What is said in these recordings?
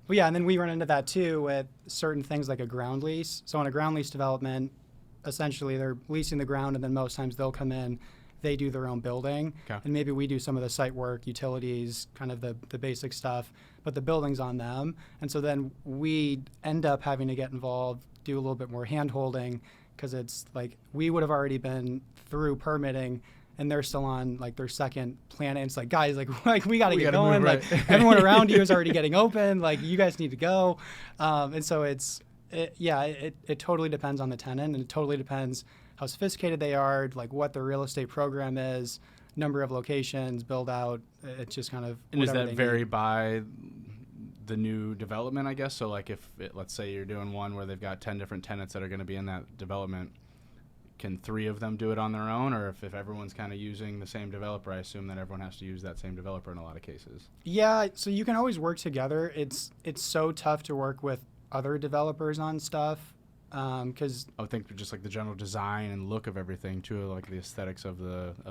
Well, yeah, and then we run into that too with certain things like a ground lease. So on a ground lease development, essentially they're leasing the ground, and then most times they'll come in, they do their own building, Okay. and maybe we do some of the site work, utilities, kind of the basic stuff, but the building's on them. And so then we end up having to get involved, do a little bit more hand holding, because it's like we would have already been through permitting, and they're still on like their second plan. And it's like, guys, like we got to get going. Move, like right? everyone around you is already getting open. Like you guys need to go. And so it totally depends on the tenant, and it totally depends how sophisticated they are, like what their real estate program is, number of locations, build out. It's just kind of. And does whatever that they vary need. by the new development, I guess? So like let's say you're doing one where they've got 10 different tenants that are going to be in that development, can 3 of them do it on their own? Or if everyone's kind of using the same developer, I assume that everyone has to use that same developer in a lot of cases. Yeah, so you can always work together. It's so tough to work with other developers on stuff because I would think just like the general design and look of everything too, like the aesthetics of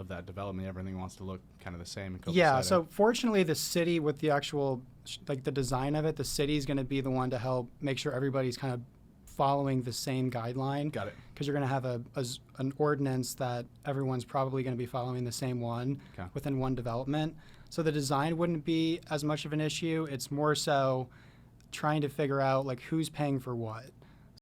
that development, everything wants to look kind of the same. And yeah. copacetic. So fortunately, the city with the actual like the design of it, the city's going to be the one to help make sure everybody's kind of following the same guideline. Got it. Because you're going to have an ordinance that everyone's probably going to be following the same one Okay. within one development. So the design wouldn't be as much of an issue. It's more so trying to figure out like who's paying for what.